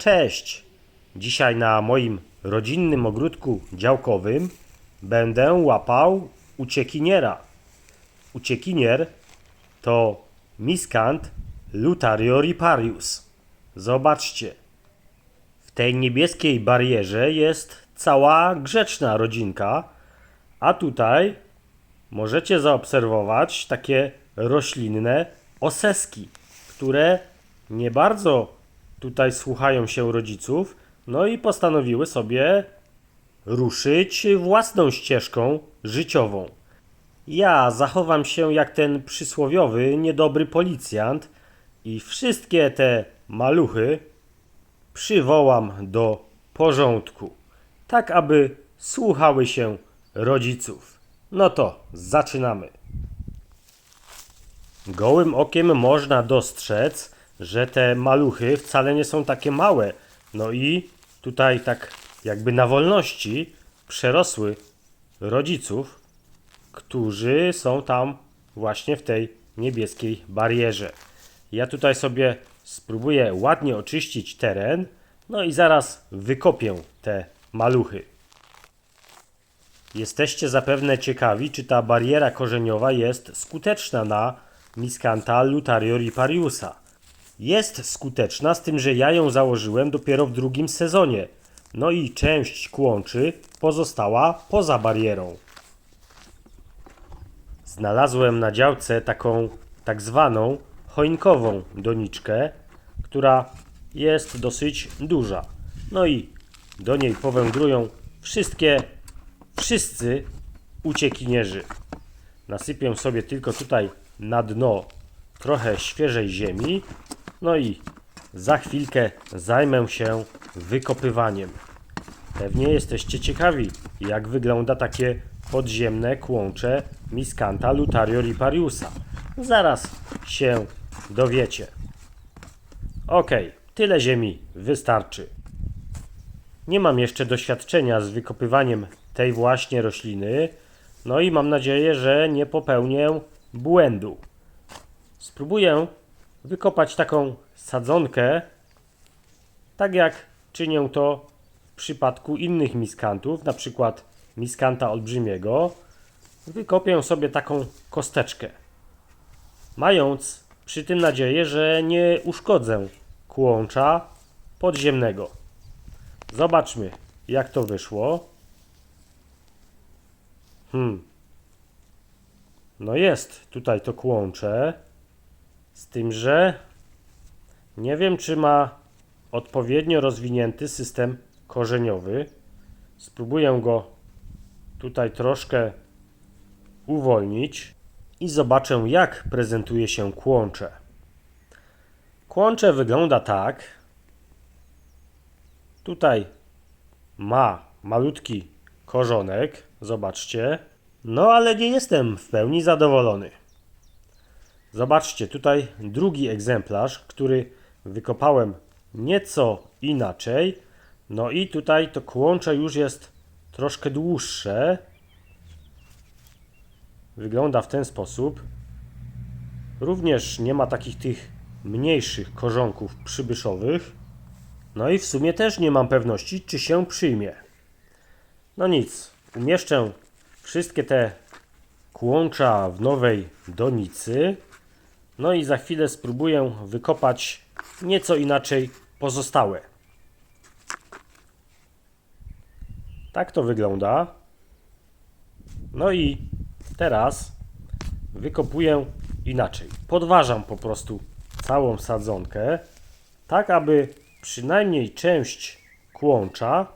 Cześć! Dzisiaj na moim rodzinnym ogródku działkowym będę łapał uciekiniera. Uciekinier to Miscant lutarioriparius. Zobaczcie, w tej niebieskiej barierze jest cała grzeczna rodzinka, a tutaj możecie zaobserwować takie roślinne oseski, które nie bardzo tutaj słuchają się rodziców, no i postanowiły sobie ruszyć własną ścieżką życiową. Ja zachowam się jak ten przysłowiowy, niedobry policjant i wszystkie te maluchy przywołam do porządku, tak aby słuchały się rodziców. No to zaczynamy. Gołym okiem można dostrzec, że te maluchy wcale nie są takie małe. No i tutaj tak jakby na wolności przerosły rodziców, którzy są tam właśnie w tej niebieskiej barierze. Ja tutaj sobie spróbuję ładnie oczyścić teren, no i zaraz wykopię te maluchy. Jesteście zapewne ciekawi, czy ta bariera korzeniowa jest skuteczna na Miscanta lutarioripariusa. Jest skuteczna, z tym, że ja ją założyłem dopiero w drugim sezonie. No i część kłączy pozostała poza barierą. Znalazłem na działce taką tak zwaną choinkową doniczkę, która jest dosyć duża. No i do niej powędrują wszyscy uciekinierzy. Nasypię sobie tylko tutaj na dno trochę świeżej ziemi. No i za chwilkę zajmę się wykopywaniem. Pewnie jesteście ciekawi, jak wygląda takie podziemne kłącze Miscanta lutarioripariusa. Zaraz się dowiecie. Ok, tyle ziemi wystarczy. Nie mam jeszcze doświadczenia z wykopywaniem tej właśnie rośliny, no i mam nadzieję, że nie popełnię błędu. Spróbuję wykopać taką sadzonkę, tak jak czynię to w przypadku innych miskantów, na przykład miskanta olbrzymiego. Wykopię sobie taką kosteczkę, mając przy tym nadzieję, że nie uszkodzę kłącza podziemnego. Zobaczmy, jak to wyszło. No jest tutaj to kłącze, z tym, że nie wiem, czy ma odpowiednio rozwinięty system korzeniowy. Spróbuję go tutaj troszkę uwolnić i zobaczę, jak prezentuje się kłącze. Kłącze wygląda tak. Tutaj ma malutki korzonek, zobaczcie. No ale nie jestem w pełni zadowolony. Zobaczcie, tutaj drugi egzemplarz, który wykopałem nieco inaczej. No i tutaj to kłącze już jest troszkę dłuższe. Wygląda w ten sposób. Również nie ma takich tych mniejszych korzonków przybyszowych. No i w sumie też nie mam pewności, czy się przyjmie. No nic, umieszczę wszystkie te kłącza w nowej donicy. No i za chwilę spróbuję wykopać nieco inaczej pozostałe. Tak to wygląda. No i teraz wykopuję inaczej. Podważam po prostu całą sadzonkę, tak aby przynajmniej część kłącza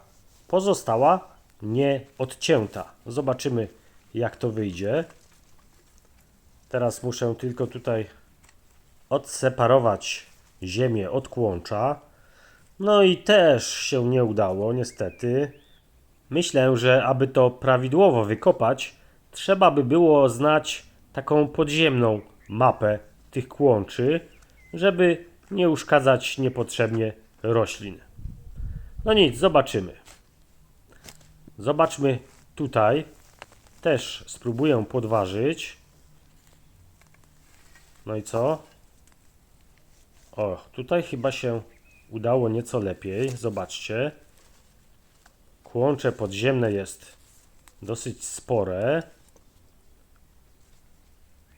pozostała nieodcięta. Zobaczymy, jak to wyjdzie. Teraz muszę tylko tutaj odseparować ziemię od kłącza. No i też się nie udało, niestety. Myślę, że aby to prawidłowo wykopać, trzeba by było znać taką podziemną mapę tych kłączy, żeby nie uszkadzać niepotrzebnie roślin. No nic, zobaczymy. Zobaczmy tutaj. Też spróbuję podważyć. No i co? O, tutaj chyba się udało nieco lepiej. Zobaczcie. Kłącze podziemne jest dosyć spore.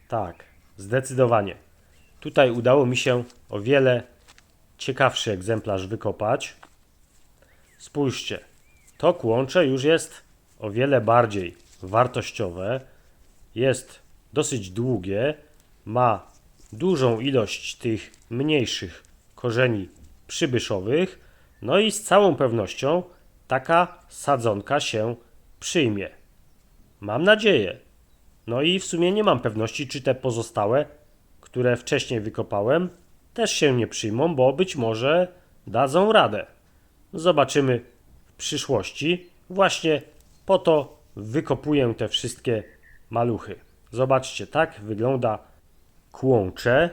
Tak, zdecydowanie. Tutaj udało mi się o wiele ciekawszy egzemplarz wykopać. Spójrzcie, to kłącze już jest o wiele bardziej wartościowe. Jest dosyć długie, ma dużą ilość tych mniejszych korzeni przybyszowych, no i z całą pewnością taka sadzonka się przyjmie. Mam nadzieję. No i w sumie nie mam pewności, czy te pozostałe, które wcześniej wykopałem, też się nie przyjmą, bo być może dadzą radę. Zobaczymy w przyszłości. Właśnie po to wykopuję te wszystkie maluchy. Zobaczcie, tak wygląda kłącze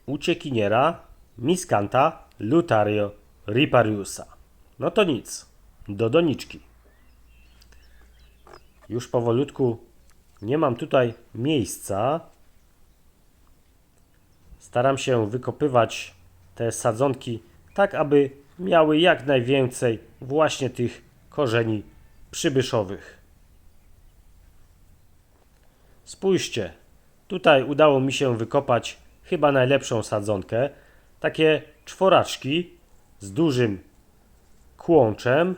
uciekiniera Miscanta Lutario ripariusa. No to nic, do doniczki. Już powolutku nie mam tutaj miejsca. Staram się wykopywać te sadzonki tak, aby miały jak najwięcej właśnie tych korzeni przybyszowych. Spójrzcie, tutaj udało mi się wykopać chyba najlepszą sadzonkę. Takie czworaczki z dużym kłączem,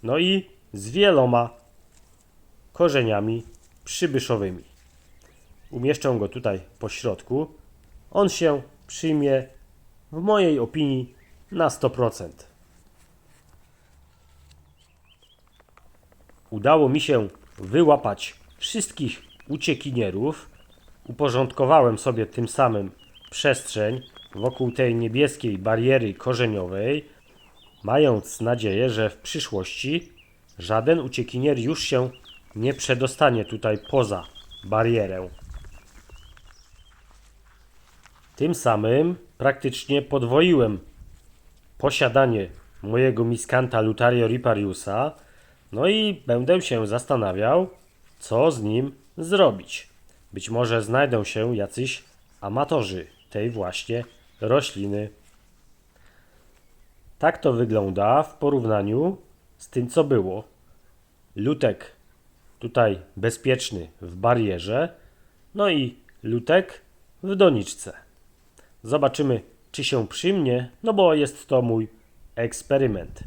no i z wieloma korzeniami przybyszowymi. Umieszczę go tutaj po środku. On się przyjmie w mojej opinii na 100%. Udało mi się wyłapać wszystkich uciekinierów. Uporządkowałem sobie tym samym przestrzeń wokół tej niebieskiej bariery korzeniowej, mając nadzieję, że w przyszłości żaden uciekinier już się nie przedostanie tutaj poza barierę. Tym samym praktycznie podwoiłem posiadanie mojego Miscanta Lutario ripariusa, no i będę się zastanawiał, co z nim zrobić. Być może znajdą się jacyś amatorzy tej właśnie rośliny. Tak to wygląda w porównaniu z tym, co było. Lutek tutaj bezpieczny w barierze, no i lutek w doniczce. Zobaczymy, czy się przyjmie, no bo jest to mój eksperyment.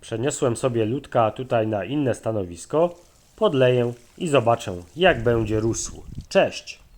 Przeniosłem sobie ludka tutaj na inne stanowisko, podleję i zobaczę, jak będzie rósł. Cześć!